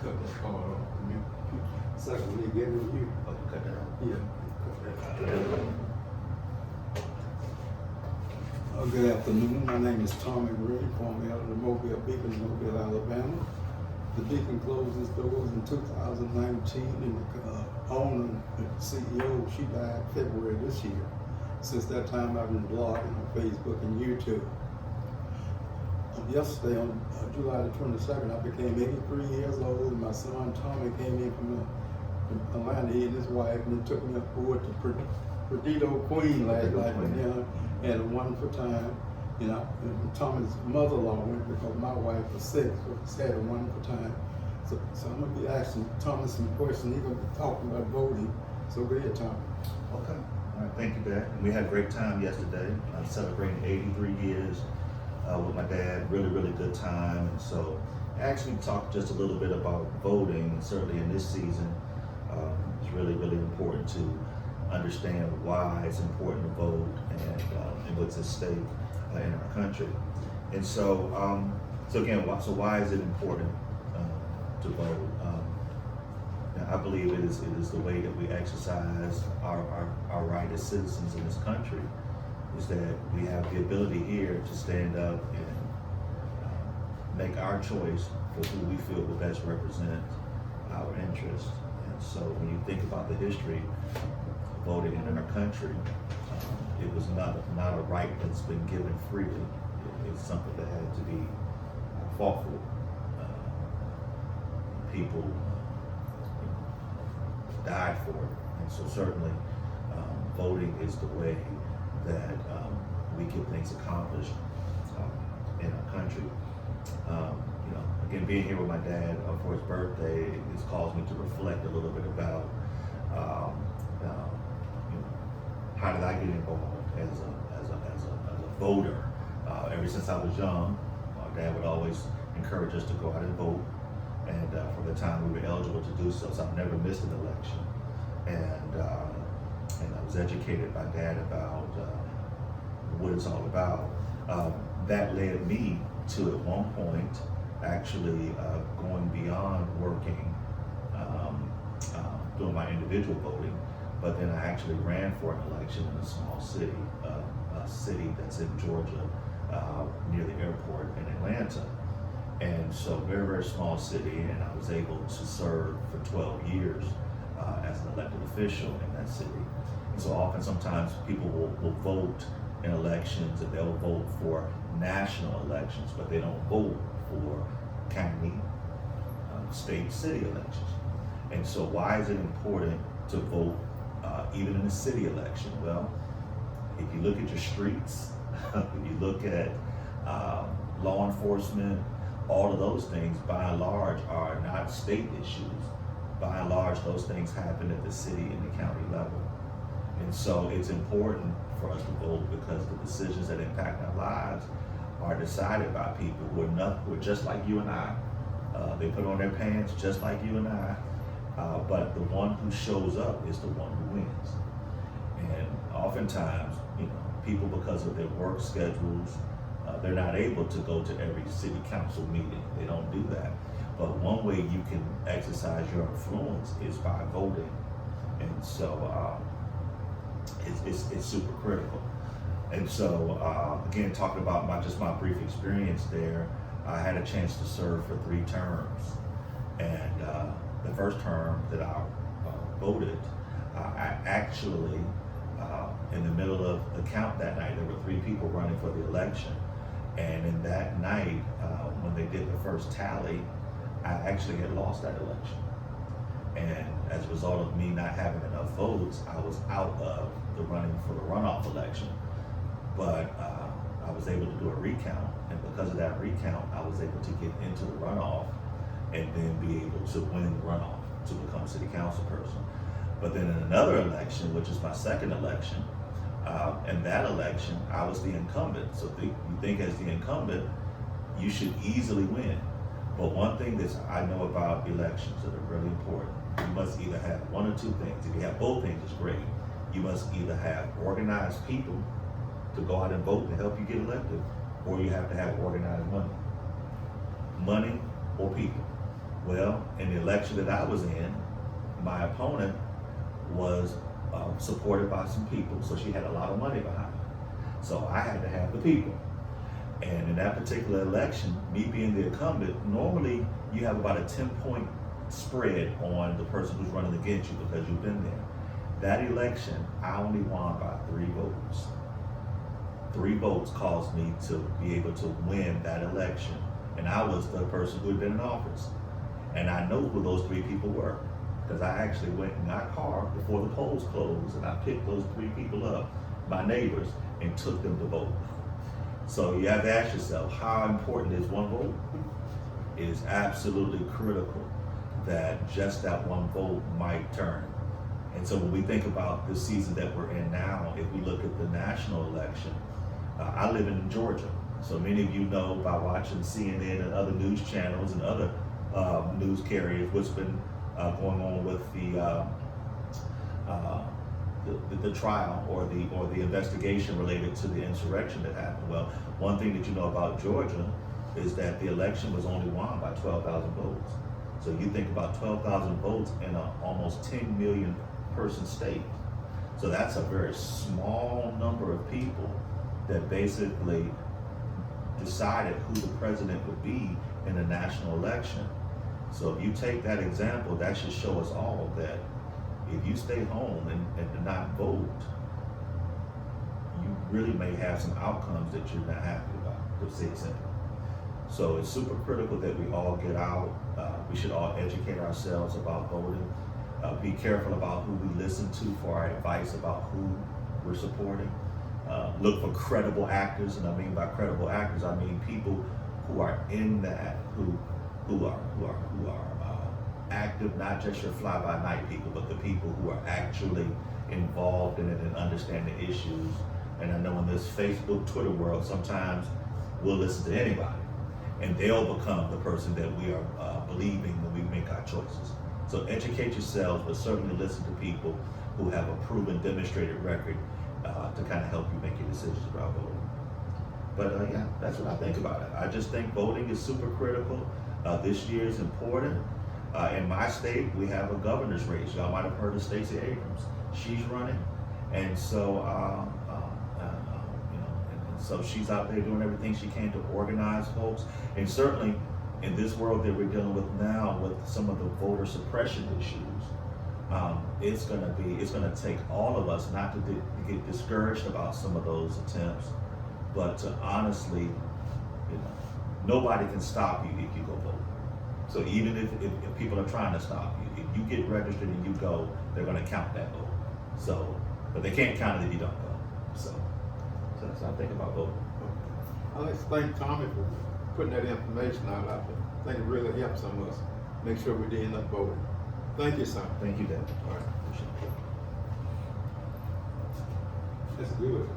cut that part off. Second, we get in here. Oh, you cut that off? Yeah. Cut that off. Good afternoon. My name is Tommy Gray, formerly out of the Mobile Beacon, Mobile, Alabama. The Beacon closed its doors in 2019, and the owner, the CEO, she died February this year. Since that time, I've been blogging on Facebook and YouTube. Yesterday, on July the 22nd, I became 83 years old, and my son Tommy came in from Atlanta, he and his wife, and they took me up board to Perdido Queen last night, had a wonderful time. You know, and Tommy's mother-in-law went because my wife was sick, so just had a wonderful time. So I'm gonna be asking Tommy some questions. He's gonna be talking about voting. So go ahead, Tommy. Okay. All right. Thank you, Dad. And we had a great time yesterday. I'm celebrating 83 years with my dad. Really, really good time. And so, I actually talked just a little bit about voting. And certainly in this season, it's really, really important to understand why it's important to vote and what's at stake in our country. And so, so why is it important to vote? I believe it is the way that we exercise our right as citizens in this country, is that we have the ability here to stand up and make our choice for who we feel will best represent our interests. And so when you think about the history of voting in our country, it was not a right that's been given freely. It's something that had to be fought for. People died for it. And so certainly voting is the way that we get things accomplished in our country. Again, being here with my dad for his birthday has caused me to reflect a little bit about how did I get involved as a voter. Ever since I was young, my dad would always encourage us to go out and vote. And from the time we were eligible to do so, I've never missed an election. And I was educated by Dad about what it's all about. That led me to, at one point, actually going beyond working, doing my individual voting, but then I actually ran for an election in a small city, a city that's in Georgia, near the airport in Atlanta. And so very, very small city, and I was able to serve for 12 years as an elected official in that city. And so sometimes people will vote in elections, and they'll vote for national elections, but they don't vote for county, state, city elections. And so why is it important to vote even in a city election? Well, if you look at your streets, if you look at law enforcement, all of those things, by and large, are not state issues. By and large, those things happen at the city and the county level. And so it's important for us to vote because the decisions that impact our lives are decided by people who are just like you and I. They put on their pants just like you and I, but the one who shows up is the one who wins. And oftentimes, people, because of their work schedules, they're not able to go to every city council meeting. They don't do that. But one way you can exercise your influence is by voting. And so it's super critical. And so again, talking about my brief experience there, I had a chance to serve for 3 terms. And the first term that I voted, I actually, in the middle of the count that night, there were 3 people running for the election. And in that night, when they did the first tally, I actually had lost that election. And as a result of me not having enough votes, I was out of the running for the runoff election. But I was able to do a recount. And because of that recount, I was able to get into the runoff and then be able to win the runoff to become a city council person. But then in another election, which is my second election, in that election, I was the incumbent. So you think as the incumbent, you should easily win. But one thing that I know about elections that are really important, you must either have one or two things. If you have both things, it's great. You must either have organized people to go out and vote to help you get elected, or you have to have organized money. Money or people. Well, in the election that I was in, my opponent was supported by some people, so she had a lot of money behind her. So I had to have the people. And in that particular election, me being the incumbent, normally you have about a 10-point spread on the person who's running against you because you've been there. That election, I only won by 3 votes. 3 votes caused me to be able to win that election. And I was the person who had been in office. And I know who those 3 people were, because I actually went in my car before the polls closed and I picked those 3 people up, my neighbors, and took them to vote. So you have to ask yourself, how important is 1 vote? It is absolutely critical that just that 1 vote might turn. And so when we think about the season that we're in now, if we look at the national election, I live in Georgia. So many of you know by watching CNN and other news channels and other news carriers what's been going on with the trial or the investigation related to the insurrection that happened. Well, one thing that you know about Georgia is that the election was only won by 12,000 votes. So you think about 12,000 votes in an almost 10 million person state. So that's a very small number of people that basically decided who the president would be in a national election. So if you take that example, that should show us all that if you stay home and not vote, you really may have some outcomes that you're not happy about, to say it simply. So it's super critical that we all get out. We should all educate ourselves about voting. Be careful about who we listen to for our advice about who we're supporting. Look for credible actors, and I mean by credible actors, I mean people who are in that, who are active, not just your fly-by-night people, but the people who are actually involved in it and understand the issues. And I know in this Facebook, Twitter world, sometimes we'll listen to anybody, and they'll become the person that we are believing when we make our choices. So educate yourselves, but certainly listen to people who have a proven, demonstrated record to kind of help you make your decisions about voting. But yeah, that's what I think about it. I just think voting is super critical. This year is important. In my state, we have a governor's race. Y'all might have heard of Stacey Abrams. She's running, and so so she's out there doing everything she can to organize folks. And certainly, in this world that we're dealing with now, with some of the voter suppression issues, it's going to take all of us not to get discouraged about some of those attempts, but to honestly, nobody can stop you if you go vote. So even if people are trying to stop you, if you get registered and you go, they're going to count that vote. So, but they can't count it if you don't go. So that's how I think about voting. I'd like to thank Tommy for putting that information out. I think it really helps some of us make sure we end up voting. Thank you, son. Thank you, Dad. All right. Appreciate it. That's good.